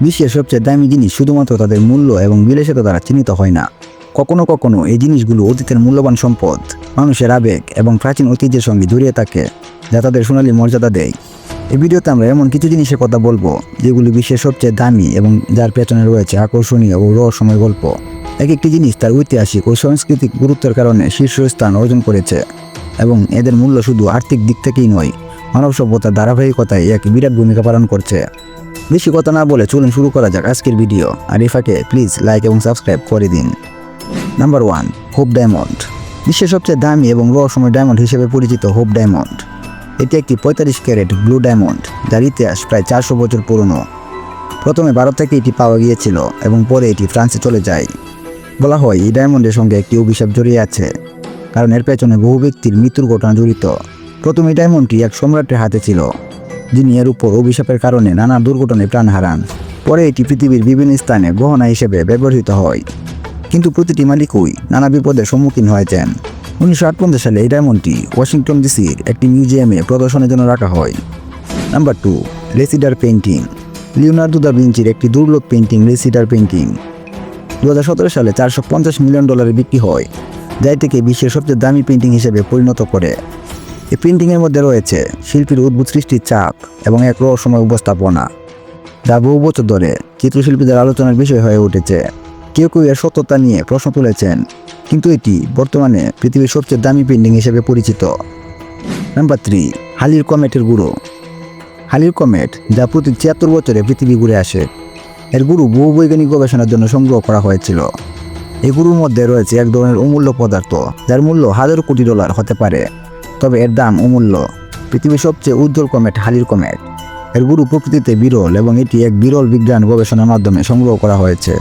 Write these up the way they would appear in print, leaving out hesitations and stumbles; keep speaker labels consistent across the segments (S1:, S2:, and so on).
S1: বিশ্বের সবচেয়ে দামি জিনিস শুধুমাত্র তাদের মূল্য এবং বিলাসিতা দ্বারা চিহ্নিত হয় না। কখনো কখনো এই জিনিসগুলো অতীতের মূল্যবান সম্পদ, মানুষের আবেগ এবং প্রাচীন ঐতিহ্যের সঙ্গে জড়িয়ে থাকে, যা তাদের সোনালী মর্যাদা দেয়। এই ভিডিওতে আমরা এমন কিছু জিনিসের কথা বলবো যেগুলি বিশ্বের সবচেয়ে দামি এবং যার পেছনে রয়েছে আকর্ষণীয় ও রহস্যময় গল্প। এক একটি জিনিস তার ঐতিহাসিক ও সাংস্কৃতিক গুরুত্বের কারণে শীর্ষস্থান অর্জন করেছে, এবং এদের মূল্য শুধু আর্থিক দিক থেকেই নয়, মানব সভ্যতার ধারাবাহিকতায় এক বিরাট ভূমিকা পালন করছে। বেশি কথা না বলে চলুন শুরু করা যাক আজকের ভিডিও। আর ইফাকে প্লিজ লাইক এবং সাবস্ক্রাইব করে দিন। Number 1, hope diamond. বিশ্বের সবচেয়ে দামি এবং রহস্যময় ডায়মন্ড হিসেবে পরিচিত হোপ ডায়মন্ড। এটি একটি 45 ক্যারেট ব্লু ডায়মন্ড, যার ইতিহাস প্রায় 400 বছর পুরনো। প্রথমে ভারত থেকে এটি পাওয়া গিয়েছিল এবং পরে এটি ফ্রান্সে চলে যায়। বলা হয় এই ডায়মন্ডের সঙ্গে একটি অভিশাপ জড়িয়ে আছে, কারণ এর পেছনে বহু ব্যক্তির মৃত্যুর ঘটনা জড়িত। প্রথমে এই ডায়মন্ডটি এক সম্রাটের হাতে ছিল, যিনি এর উপর অভিশাপের কারণে নানা দুর্ঘটনায় প্রাণ হারান। পরে এটি পৃথিবীর বিভিন্ন স্থানে গহনা হিসেবে ব্যবহৃত হয়, কিন্তু প্রতিটি মালিকই নানা বিপদের সম্মুখীন হয়েছেন। 1958 সালে এই ডায়মন্ডটি ওয়াশিংটন ডিসির একটি মিউজিয়ামে প্রদর্শনের জন্য রাখা হয়। নাম্বার 2, রেসিডার পেইন্টিং। লিওনার্দো দা ভিঞ্চির একটি দুর্লভ পেইন্টিং রেসিডার পেইন্টিং 2017 সালে $450 মিলিয়ন বিক্রি হয়, যা এটিকে বিশ্বের সবচেয়ে দামি পেইন্টিং হিসেবে পরিণত করে। এই পেইন্টিংয়ের মধ্যে রয়েছে শিল্পীর অদ্ভুত সৃষ্টির চাপ এবং এক রহস্যময় উপস্থাপনা, যা বহু বছর ধরে চিত্রশিল্পীদের আলোচনার বিষয় হয়ে উঠেছে। কেউ কেউ এর সত্যতা নিয়ে প্রশ্ন তুলেছেন, কিন্তু এটি বর্তমানে পৃথিবীর সবচেয়ে দামি পেইন্টিং হিসেবে পরিচিত। নাম্বার 3, হালির কমেটের গুঁড়ো। হালির কমেট, যা প্রতি 76 বছরে পৃথিবী ঘুরে আসে, এর গুঁড়ো বহু বৈজ্ঞানিক গবেষণার জন্য সংগ্রহ করা হয়েছিল। এই গুঁড়োর মধ্যে রয়েছে এক ধরনের অমূল্য পদার্থ, যার মূল্য $1000 কোটি হতে পারে, তবে এর দাম অমূল্য। পৃথিবীর সবচেয়ে উজ্জ্বল কমেট হালির কমেট। এর গুঁড়ো প্রকৃতিতে বিরল এবং এটি এক বিরল বিজ্ঞান গবেষণার মাধ্যমে সংগ্রহ করা হয়েছে।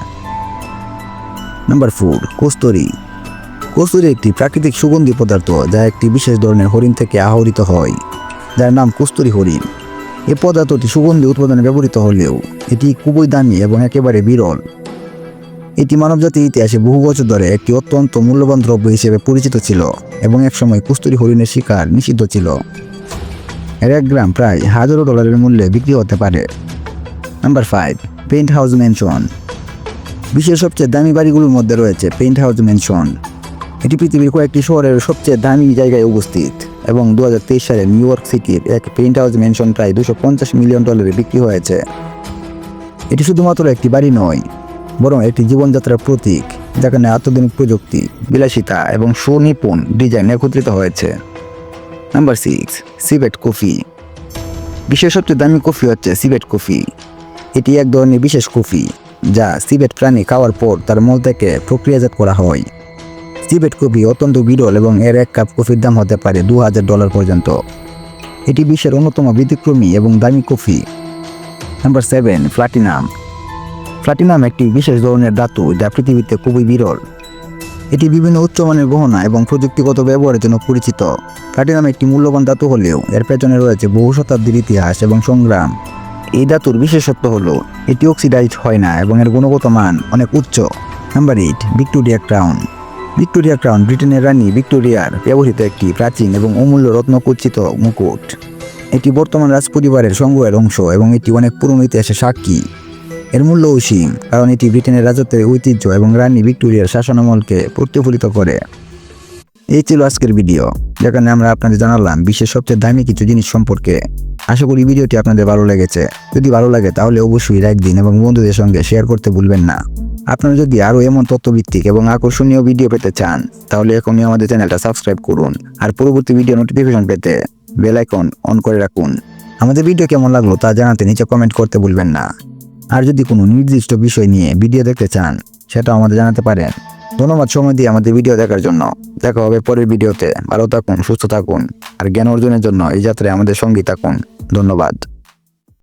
S1: নাম্বার 4, কস্তুরী। কস্তুরী একটি প্রাকৃতিক সুগন্ধি পদার্থ, যা একটি বিশেষ ধরনের হরিণ থেকে আহরিত হয়, যার নাম কস্তুরী হরিণ। এই পদার্থটি সুগন্ধি উৎপাদনে ব্যবহৃত হলেও এটি খুবই দামি এবং একেবারে বিরল। এটি মানবজাতির ইতিহাসে বহু বছর ধরে একটি অত্যন্ত মূল্যবান দ্রব্য হিসেবে পরিচিত ছিল, এবং একসময় কস্তুরী হরিণের শিকার নিষিদ্ধ ছিল। এর 1 গ্রাম প্রায় $1000 মূল্যে বিক্রি হতে পারে। Number 5, penthouse mansion. বিশ্বের সবচেয়ে দামি বাড়িগুলোর মধ্যে রয়েছে পেন্ট হাউস ম্যানশন। এটি পৃথিবীর কয়েকটি শহরের সবচেয়ে দামি জায়গায় অবস্থিত, এবং 2023 সালে নিউ ইয়র্ক সিটির এক পেন্ট হাউস ম্যানশন প্রায় $250 মিলিয়ন বিক্রি হয়েছে। এটি শুধুমাত্র একটি বাড়ি নয়, বরং একটি জীবনযাত্রার প্রতীক, যেখানে আধুনিক প্রযুক্তি, বিলাসিতা এবং সুনিপুণ ডিজাইন একত্রিত হয়েছে। Number 6, civet coffee. বিশ্বের সবচেয়ে দামি কফি হচ্ছে সিভেট কফি। এটি এক ধরনের বিশেষ কফি, যা সিভেট প্রাণী খাওয়ার পর তার মল থেকে প্রক্রিয়াজাত করা হয়। সিভেট কফি অত্যন্ত বিরল এবং এর 1 কাপ কফির দাম হতে পারে $2000 পর্যন্ত। এটি বিশ্বের অন্যতম ব্যতিক্রমী এবং দামি কফি। Number 7, platinum. প্লাটিনাম একটি বিশেষ ধরনের ধাতু, যা পৃথিবীতে খুবই বিরল। এটি বিভিন্ন উচ্চমানের গহনা এবং প্রযুক্তিগত ব্যবহারের জন্য পরিচিত। প্লাটিনাম একটি মূল্যবান ধাতু হলেও এর পেছনে রয়েছে বহু শতাব্দীর ইতিহাস এবং সংগ্রাম। এই ধাতুর বিশেষত্ব হলো এটি অক্সিডাইজ হয় না এবং এর গুণগত মান অনেক উচ্চ। Number 8, Victoria crown. Victoria crown ব্রিটেনের রানী ভিক্টোরিয়ার ব্যবহৃত একটি প্রাচীন এবং অমূল্য রত্নখচিত মুকুট। এটি বর্তমান রাজপরিবারের সংগ্রহের অংশ এবং এটি অনেক পুরনো ইতিহাসের সাক্ষী। এর মূল্য অসীম, কারণ এটি ব্রিটেনের রাজত্বের ঐতিহ্য এবং রানী ভিক্টোরিয়ার শাসনামলকে প্রতিফলিত করে। এই ছিল আজকের ভিডিও, যেখানে আমরা আপনাদের জানালাম বিশ্বের সবচেয়ে দামি কিছু জিনিস সম্পর্কে। আশা করি ভিডিওটি আপনাদের ভালো লেগেছে। যদি ভালো লাগে তাহলে অবশ্যই লাইক দিন এবং বন্ধুদের সঙ্গে শেয়ার করতে ভুলবেন না। আপনারা যদি আরও এমন তথ্যভিত্তিক এবং আকর্ষণীয় ভিডিও পেতে চান, তাহলে এখনই আমাদের চ্যানেলটা সাবস্ক্রাইব করুন, আর পরবর্তী ভিডিও নোটিফিকেশন পেতে বেল আইকন অন করে রাখুন। আমাদের ভিডিও কেমন লাগলো তা জানাতে নিচে কমেন্ট করতে ভুলবেন না। আর যদি কোনো নির্দিষ্ট বিষয় নিয়ে ভিডিও দেখতে চান, সেটাও আমাদের জানাতে পারেন। ধন্যবাদ সময় দিয়ে আমাদের ভিডিও দেখার জন্য। দেখা হবে পরের ভিডিওতে। ভালো থাকুন, সুস্থ থাকুন, আর জ্ঞান অর্জনের জন্য এই যাত্রায় আমাদের সঙ্গী থাকুন। ধন্যবাদ।